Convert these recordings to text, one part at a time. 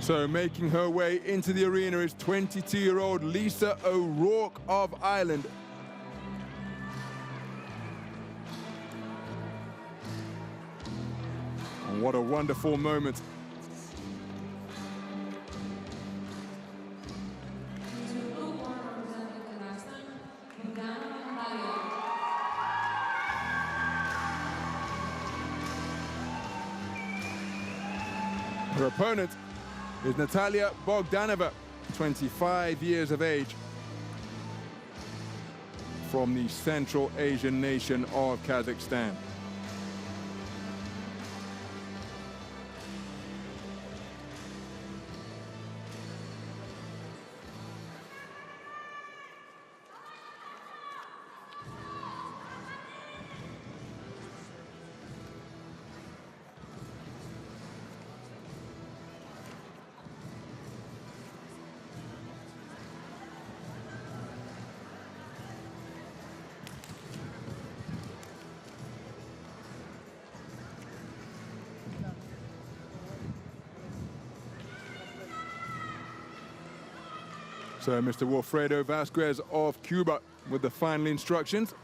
So making her way into the arena is 22-year-old Lisa O'Rourke of Ireland. And what a wonderful moment. Her opponent is Natalia Bogdanova, 25 years of age, from the Central Asian nation of Kazakhstan. So Mr. Wilfredo Vasquez of Cuba with the final instructions.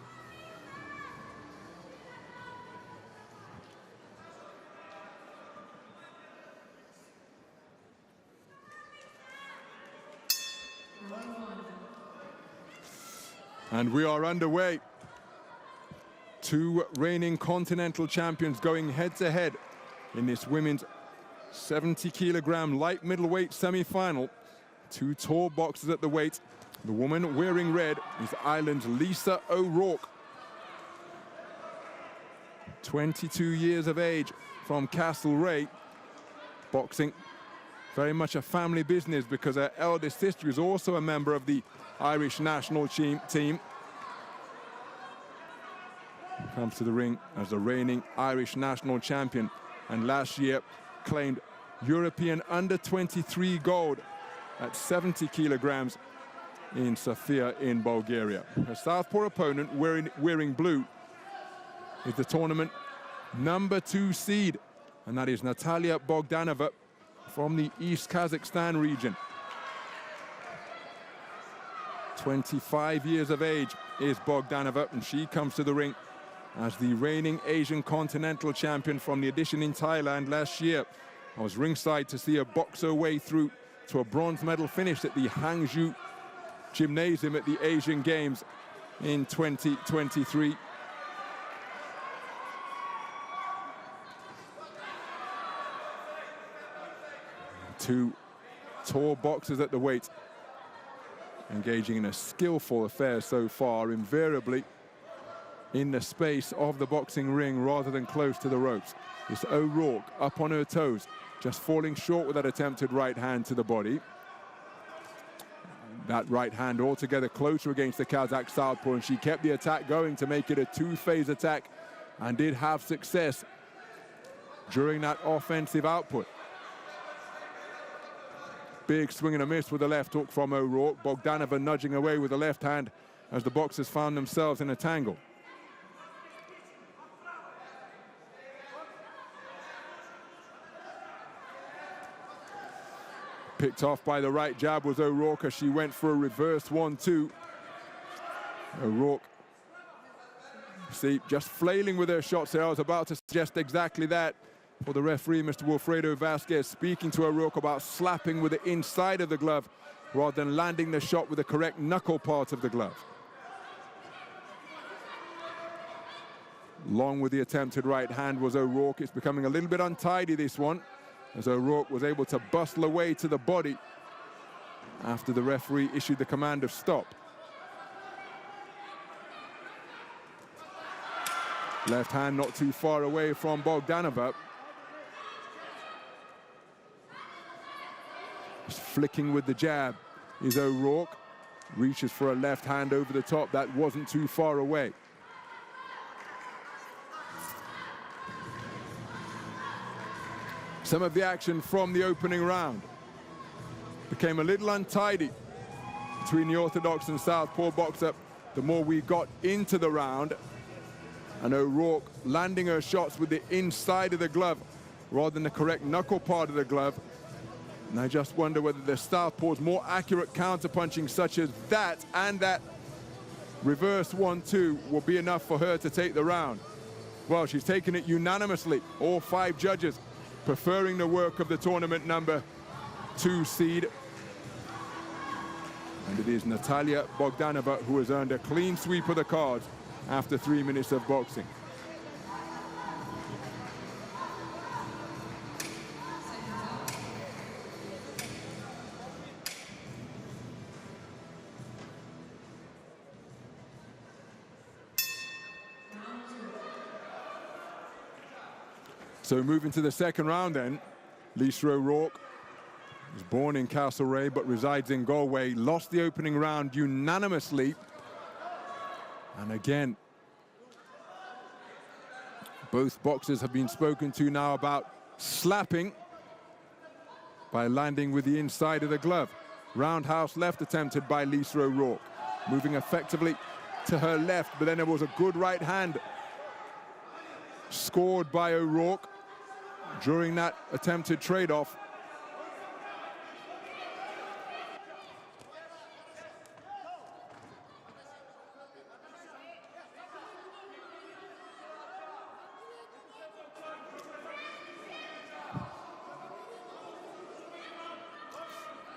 And we are underway. Two reigning continental champions going head-to-head in this women's 70-kilogram light middleweight semi-final. Two tall boxers at the weight. The woman wearing red is Ireland's Lisa O'Rourke. 22 years of age from Castlereagh. Boxing, very much a family business because her eldest sister is also a member of the Irish national team. Comes to the ring as the reigning Irish national champion, and last year claimed European under-23 gold at 70 kilograms in Sofia in Bulgaria. Her southpaw opponent, wearing blue, is the tournament #2 seed, and that is Natalia Bogdanova from the East Kazakhstan region. 25 years of age is Bogdanova, and she comes to the ring as the reigning Asian continental champion from the edition in Thailand last year. I was ringside to see her box her way through to a bronze medal finish at the Hangzhou Gymnasium at the Asian Games in 2023. Two tall boxers at the weight, engaging in a skillful affair so far, invariably in the space of the boxing ring rather than close to the ropes. It's O'Rourke up on her toes, just falling short with that attempted right hand to the body. That right hand altogether closer against the Kazakh southpaw, and she kept the attack going to make it a two-phase attack and did have success during that offensive output. Big swing and a miss with the left hook from O'Rourke. Bogdanova nudging away with the left hand as the boxers found themselves in a tangle. Picked off by the right jab was O'Rourke as she went for a reverse 1-2. O'Rourke, see, just flailing with her shots there. I was about to suggest exactly that for the referee, Mr. Wilfredo Vasquez, speaking to O'Rourke about slapping with the inside of the glove rather than landing the shot with the correct knuckle part of the glove. Long with the attempted right hand was O'Rourke. It's becoming a little bit untidy, this one, as O'Rourke was able to bustle away to the body after the referee issued the command of stop. Left hand not too far away from Bogdanova. Just flicking with the jab is O'Rourke. Reaches for a left hand over the top. That wasn't too far away. Some of the action from the opening round became a little untidy between the orthodox and southpaw boxer the more we got into the round, and O'Rourke landing her shots with the inside of the glove rather than the correct knuckle part of the glove, And I just wonder whether the southpaw's more accurate counter-punching such as that and that reverse 1-2 will be enough for her to take the round. Well, she's taken it unanimously, all 5 judges preferring the work of the tournament number 2 seed. And it is Natalia Bogdanova who has earned a clean sweep of the cards after 3 minutes of boxing. So moving to the second round then, Lisa O'Rourke was born in Castlereagh but resides in Galway, lost the opening round unanimously. And again, both boxers have been spoken to now about slapping by landing with the inside of the glove. Roundhouse left attempted by Lisa O'Rourke, moving effectively to her left, but then there was a good right hand scored by O'Rourke during that attempted trade-off.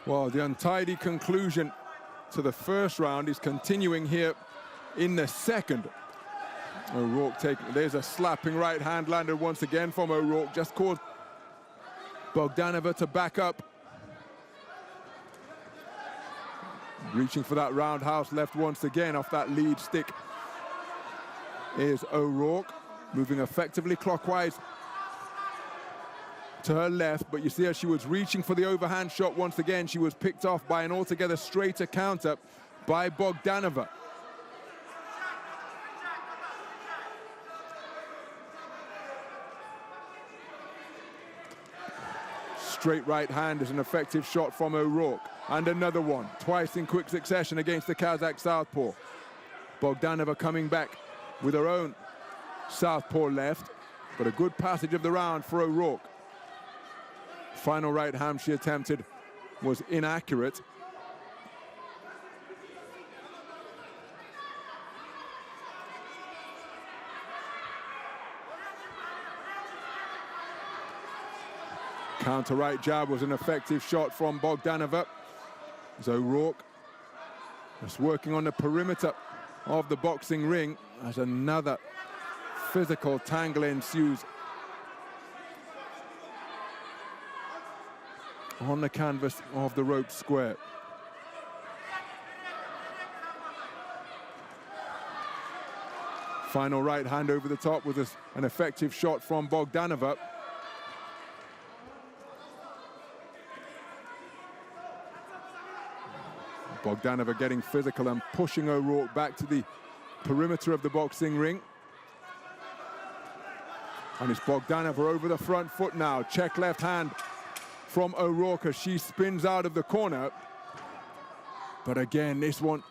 Well, the untidy conclusion to the first round is continuing here in the second. O'Rourke taking, there's a slapping right hand landed once again from O'Rourke, just caused Bogdanova to back up. Reaching for that roundhouse left once again off that lead stick is O'Rourke, moving effectively clockwise to her left, but you see as she was reaching for the overhand shot once again, she was picked off by an altogether straighter counter by Bogdanova. Straight right hand is an effective shot from O'Rourke. And another one, twice in quick succession against the Kazakh southpaw. Bogdanova coming back with her own southpaw left, but a good passage of the round for O'Rourke. Final right hand she attempted was inaccurate. Counter right jab was an effective shot from Bogdanova. As O'Rourke just working on the perimeter of the boxing ring as another physical tangle ensues on the canvas of the rope square. Final right hand over the top was an effective shot from Bogdanova. Bogdanova getting physical and pushing O'Rourke back to the perimeter of the boxing ring. And it's Bogdanova over the front foot now. Check left hand from O'Rourke as she spins out of the corner. But again, this one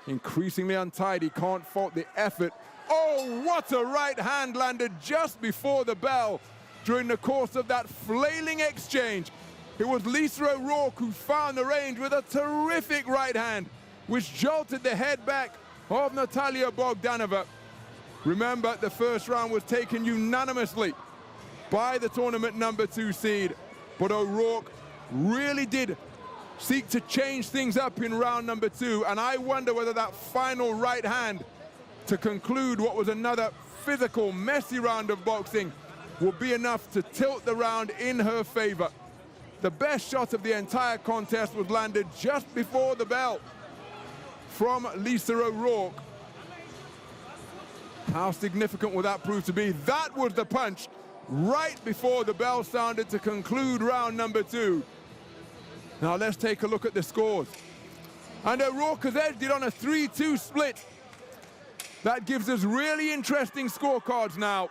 increasingly untidy, can't fault the effort. Oh, what a right hand landed just before the bell during the course of that flailing exchange. It was Lisa O'Rourke who found the range with a terrific right hand, which jolted the head back of Natalia Bogdanova. Remember, the first round was taken unanimously by the tournament number 2 seed, but O'Rourke really did seek to change things up in round number 2, and I wonder whether that final right hand to conclude what was another physical, messy round of boxing will be enough to tilt the round in her favor. The best shot of the entire contest was landed just before the bell from Lisa O'Rourke. How significant will that prove to be? That was the punch right before the bell sounded to conclude round number 2. Now let's take a look at the scores. And O'Rourke has edged it on a 3-2 split. That gives us really interesting scorecards now,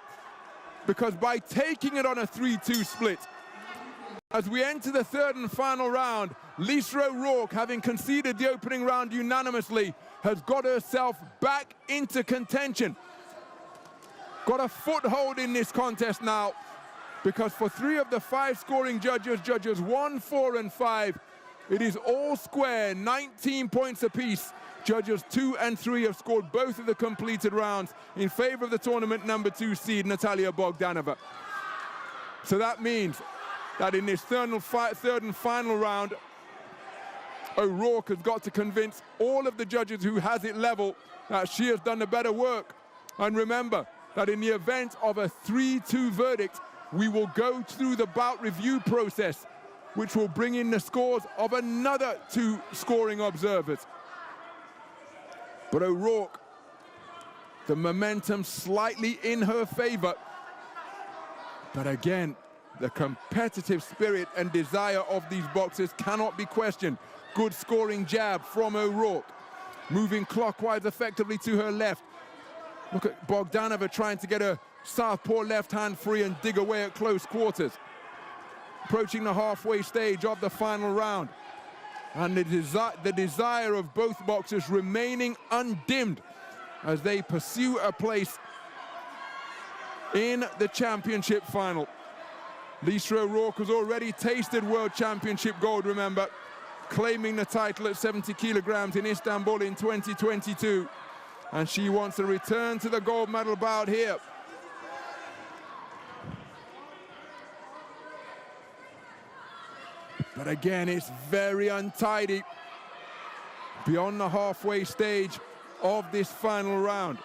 because by taking it on a 3-2 split, as we enter the third and final round, Lisa O'Rourke, having conceded the opening round unanimously, has got herself back into contention. Got a foothold in this contest now. because for 3 of the 5 scoring judges, judges 1, 4, and 5, it is all square, 19 points apiece. Judges 2 and 3 have scored both of the completed rounds in favor of the tournament number 2 seed, Natalia Bogdanova. So that means that in this third and final round, O'Rourke has got to convince all of the judges who has it level that she has done the better work. And remember that in the event of a 3-2 verdict, we will go through the bout review process, which will bring in the scores of another 2 scoring observers. But O'Rourke, the momentum slightly in her favor. But again, the competitive spirit and desire of these boxers cannot be questioned. Good scoring jab from O'Rourke. Moving clockwise effectively to her left. Look at Bogdanova trying to get her southpaw left hand free and dig away at close quarters. Approaching the halfway stage of the final round. And the desire of both boxers remaining undimmed as they pursue a place in the championship final. Lisa O'Rourke has already tasted World Championship gold, remember, claiming the title at 70 kilograms in Istanbul in 2022. And she wants to return to the gold medal bout here. But again, it's very untidy beyond the halfway stage of this final round.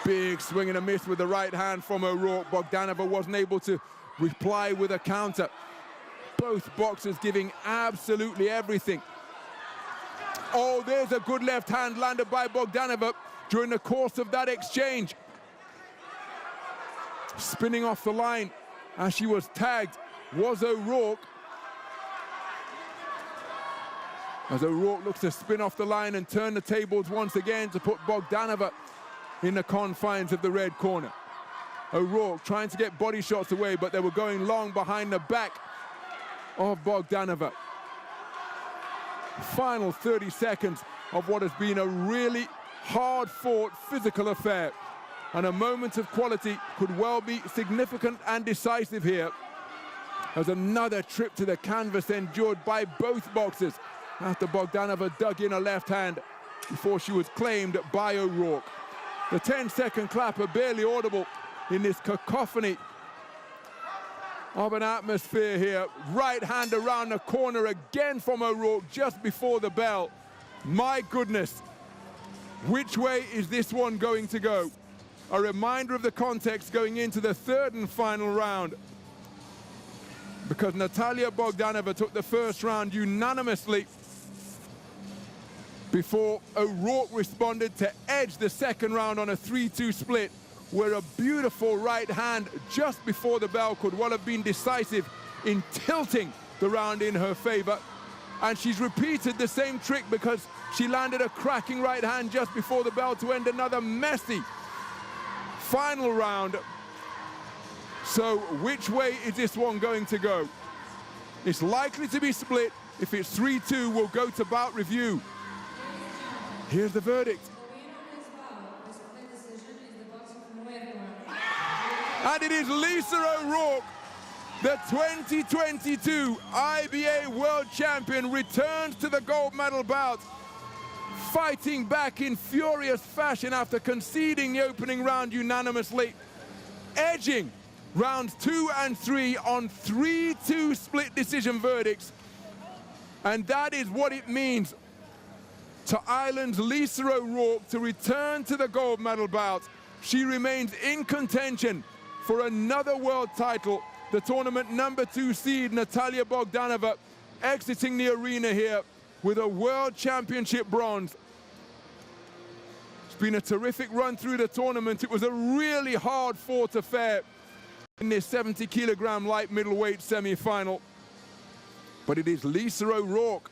Big swing and a miss with the right hand from O'Rourke. Bogdanova wasn't able to reply with a counter. Both boxers giving absolutely everything. Oh, there's a good left hand landed by Bogdanova during the course of that exchange. Spinning off the line as she was tagged was O'Rourke. As O'Rourke looks to spin off the line and turn the tables once again to put Bogdanova in the confines of the red corner. O'Rourke trying to get body shots away, but they were going long behind the back of Bogdanova. Final 30 seconds of what has been a really hard-fought physical affair. And a moment of quality could well be significant and decisive here, as another trip to the canvas endured by both boxers after Bogdanova dug in a left hand before she was claimed by O'Rourke. The 10-second clap are barely audible in this cacophony of an atmosphere here. Right hand around the corner again from O'Rourke just before the bell. My goodness, which way is this one going to go? A reminder of the context going into the third and final round, because Natalia Bogdanova took the first round unanimously before O'Rourke responded to edge the second round on a 3-2 split, where a beautiful right hand just before the bell could well have been decisive in tilting the round in her favor. And she's repeated the same trick because she landed a cracking right hand just before the bell to end another messy final round. So which way is this one going to go? It's likely to be split. If it's 3-2, we'll go to bout review. Here's the verdict. And it is Lisa O'Rourke, the 2022 IBA World Champion, returns to the gold medal bout, fighting back in furious fashion after conceding the opening round unanimously, edging rounds 2 and 3 on 3-2 split decision verdicts. And that is what it means to Ireland's Lisa O'Rourke to return to the gold medal bout. She remains in contention for another world title. The tournament number 2 seed, Natalia Bogdanova, exiting the arena here with a world championship bronze. It's been a terrific run through the tournament. It was a really hard-fought affair in this 70-kilogram light middleweight semi-final. But it is Lisa O'Rourke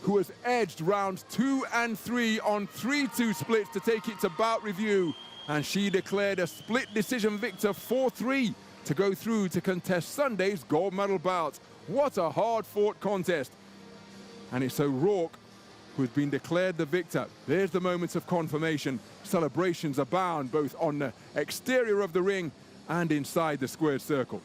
who has edged rounds 2 and 3 on 3-2 splits to take it to bout review. And she declared a split decision victor 4-3 to go through to contest Sunday's gold medal bout. What a hard-fought contest. And it's O'Rourke who's been declared the victor. There's the moments of confirmation. Celebrations abound both on the exterior of the ring and inside the squared circle.